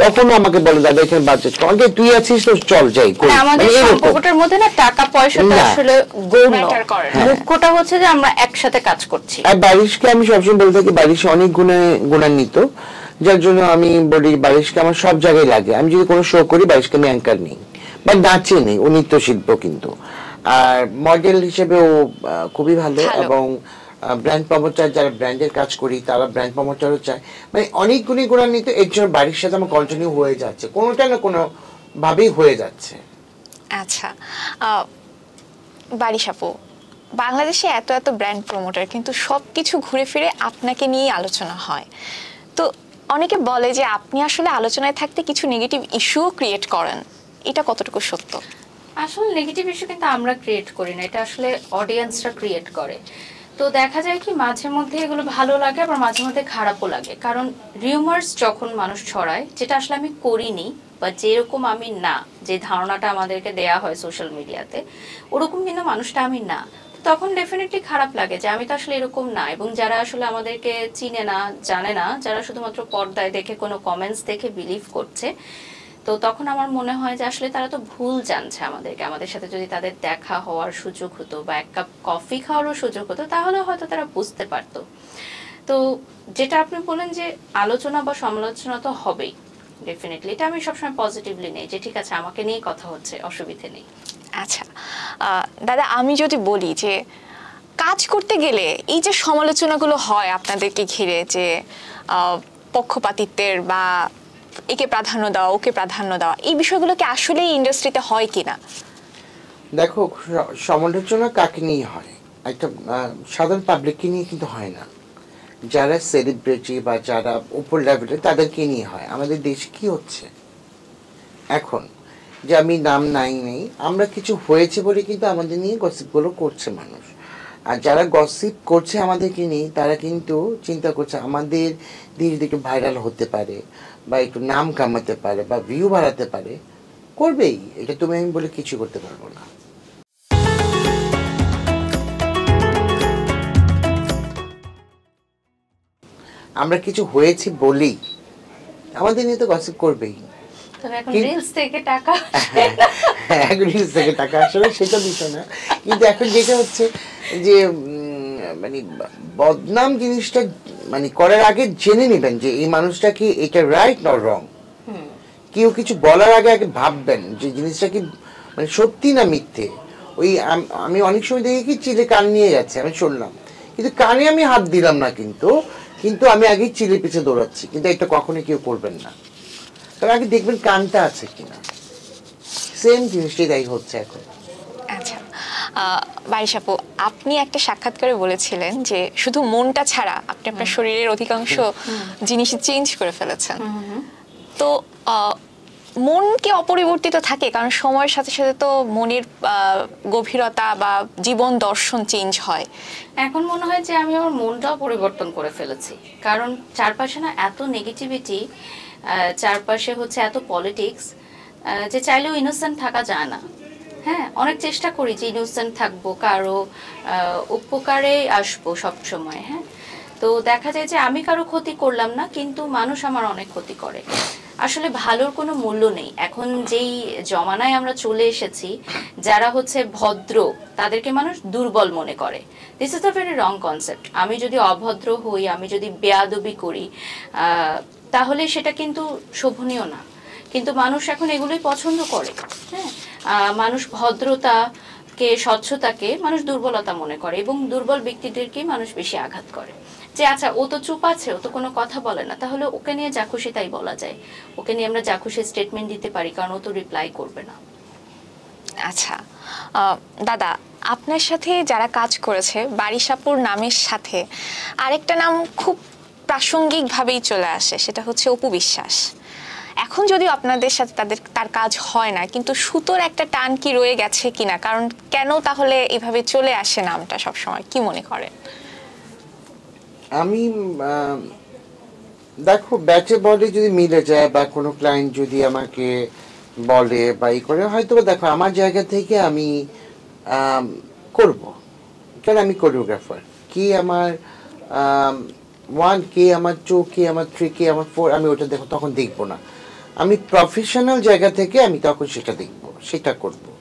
তখন আমাকে বলে দাদা এখানে বাজেট কম, তুই আছিস তো চল যাই করি। আমাদের সম্পর্কটার মধ্যে না টাকা পয়সাটা আসলে গৌণ করে না, মুখ্যটা হচ্ছে যে আমরা একসাথে কাজ করছি। আর বারিশকে আমি সবসময় বলে থাকি বারিশ অনেক গুণান্বিত, যার জন্য আমি বলি বারিশকে আমার সব জায়গায় লাগে। আমি যদি কোনো শো করি বারিশকে আমি অ্যাঙ্কার নেই বা নাচে নেই, ও নৃত্যশিল্প কিন্তু। আর মডেল হিসেবে ও খুবই ভালো, এবং ব্র্যান্ড প্রমোটার, যারা ব্র্যান্ডের কাজ করি তারা ব্র্যান্ড প্রমোটারও চায়, মানে অনেক গুণান্বিত। এর জন্য বাড়ির সাথে আমার কন্টিনিউ হয়ে যাচ্ছে, কোনোটা না কোনো ভাবেই হয়ে যাচ্ছে। আচ্ছা বারিশ আপু, বাংলাদেশে এত এত ব্র্যান্ড প্রমোটার, কিন্তু সবকিছু ঘুরে ফিরে আপনাকে নিয়েই আলোচনা হয়। তো অনেকে বলে যে আপনি আসলে আলোচনায় থাকতে কিছু নেগেটিভ ইস্যুও ক্রিয়েট করেন, এটা কতটুকু সত্য? আসলে নেগেটিভ ইস্যু কিন্তু আমরা ক্রিয়েট করি না, এটা আসলে অডিয়েন্সরা ক্রিয়েট করে। তো দেখা যায় কি মাঝে মধ্যে এগুলো ভালো লাগে, আবার মাঝে মধ্যে খারাপও লাগে। কারণ রিউমার্স যখন মানুষ ছড়ায়, যেটা আসলে আমি করিনি বা যেরকম আমি না, যে ধারণাটা আমাদেরকে দেয়া হয় সোশ্যাল মিডিয়াতে, ওরকম কিন্তু মানুষটা আমি না, তখন ডেফিনেটলি খারাপ লাগে যে আমি তো আসলে এরকম না। এবং যারা আসলে আমাদেরকে চিনে না, জানে না, যারা শুধুমাত্র পর্দায় দেখে কোনো কমেন্টস দেখে বিলিভ করছে, তো তখন আমার মনে হয় যে আসলে তারা তো ভুল জানছে আমাদেরকে। আমাদের সাথে যদি তাদের দেখা হওয়ার সুযোগ হতো বা এক কাপ কফি খাওয়ারও সুযোগ হতো, তাহলে হয়তো তারা বুঝতে পারতো। তো যেটা আপনি বলেন যে আলোচনা বা সমালোচনা তো হবেই, ডেফিনেটলি এটা আমি সবসময় পজিটিভলি নেই, যে ঠিক আছে আমাকে নিয়ে কথা হচ্ছে, অসুবিধে নেই। আচ্ছা দাদা, আমি যদি বলি যে কাজ করতে গেলে এই যে সমালোচনাগুলো হয় আপনাদেরকে ঘিরে, যে পক্ষপাতিত্বের বা একে প্রাধান্য দেওয়া ওকে প্রাধান্য দেওয়া, এই বিষয়গুলো কি আসলে ইন্ডাস্ট্রিতে হয় কিনা? দেখো, সমালোচনা কাকে নিয়ে হয়? একটা সাধারণ পাবলিককে নিয়ে কিন্তু হয় না। যারা সেলিব্রিটি বা যারা উপর লেভেলে তাদেরকে নিয়ে হয়। আমাদের দেশে কি হচ্ছে এখন, যে আমি নাম নেই, আমরা কিছু হয়েছে বলে কিন্তু আমাদের নিয়ে গসিপগুলো করছে মানুষ। আর যারা গসিপ করছে আমাদেরকে নিয়ে, তারা কিন্তু চিন্তা করছে আমাদের ধীরে ধীরে ভাইরাল হতে পারে বা একটু নাম কামাতে পারে বা ভিউ বাড়াতে পারে, করবেই। এটা তুমি আমি বলে কিছু করতে পারবো না। আমরা কিছু হয়েছি বলেই আমাদের নিয়ে তো গসিপ করবেই। এখন রিলস থেকে টাকা আসলে সেটা বিষয় না, কিন্তু এখন যেটা হচ্ছে যে মানে বদনাম জিনিসটা মানে করার আগে জেনে নেবেন যে এই মানুষটা কি এটা রাইট না রং। কেউ কিছু বলার আগে আগে ভাববেন যে জিনিসটা কি মানে সত্যি না মিথ্যে। ওই আমি অনেক সময় দেখি কি চিলে কান নিয়ে যাচ্ছে, আমি শুনলাম, কিন্তু কানে আমি হাত দিলাম না, কিন্তু কিন্তু আমি আগেই চিলে পিছে দৌড়াচ্ছি, কিন্তু এটা কখনোই কেউ করবেন না। কারণ আগে দেখবেন কানটা আছে কিনা। সেম জিনিসটাই তাই হচ্ছে এখন। আচ্ছা বারিশ আপু, আপনি একটা সাক্ষাৎকারে বলেছিলেন যে শুধু মনটা ছাড়া আপনি আপনার শরীরের অধিকাংশ জিনিস চেঞ্জ করে ফেলেছেন। তো মন কি অপরিবর্তিত থাকে? কারণ সময়ের সাথে সাথে তো মনের গভীরতা বা জীবন দর্শন চেঞ্জ হয়। এখন মনে হয় যে আমি আমার মনটাও পরিবর্তন করে ফেলেছি, কারণ চারপাশে না এত নেগেটিভিটি, চারপাশে হচ্ছে এত পলিটিক্স, যে চাইলেও ইনোসেন্ট থাকা যায় না। হ্যাঁ, অনেক চেষ্টা করি যে ইনোসেন্ট থাকবো, কারো উপকারে আসবো সব সময়। হ্যাঁ, তো দেখা যায় যে আমি কারো ক্ষতি করলাম না, কিন্তু মানুষ আমার অনেক ক্ষতি করে। আসলে ভালোর কোনো মূল্য নেই। এখন যেই জমানায় আমরা চলে এসেছি, যারা হচ্ছে ভদ্র তাদেরকে মানুষ দুর্বল মনে করে। This is a very wrong concept. আমি যদি অভদ্র হই, আমি যদি বেয়াদবি করি, তাহলে সেটা কিন্তু শোভনীয় না। কিন্তু মানুষ এখন এগুলোই পছন্দ করে। হ্যাঁ, মানুষ ভদ্রতাকে, স্বচ্ছতাকে মানুষ দুর্বলতা মনে করে, এবং দুর্বল ব্যক্তিদেরকেই মানুষ বেশি আঘাত করে। যে আচ্ছা ও তো চুপ আছে, ও তো কোনো কথা বলে না, তাহলে ওকে নিয়ে যা খুশি তাই বলা যায়, ওকে নিয়ে আমরা যা খুশি স্টেটমেন্ট দিতে পারি, কারণ ও তো রিপ্লাই করবে না। আচ্ছা দাদা, আপনার সাথে যারা কাজ করেছে, বারিশ আপুর নামের সাথে আরেকটা নাম খুব প্রাসঙ্গিকভাবেই চলে আসে, সেটা হচ্ছে অপু বিশ্বাস। এখন যদিও আপনাদের সাথে তার কাজ হয় না, কিন্তু সুতোর একটা টান কি রয়ে গেছে কিনা? কারণ কেন তাহলে এভাবে চলে আসে নামটা সবসময়, কি মনে করেন? আমি দেখো, ব্যাচে বলে যদি মিলে যায় বা কোনো ক্লায়েন্ট যদি আমাকে বলে বা ই করে, হয়তো দেখো আমার জায়গা থেকে আমি করব, কারণ আমি কোরিওগ্রাফার। কি আমার 1, কে আমার 2, কে আমার 3, কে আমার 4, আমি ওটা দেখো তখন দেখবো না। আমি প্রফেশনাল জায়গা থেকে আমি তখন সেটা দেখব, সেটা করব।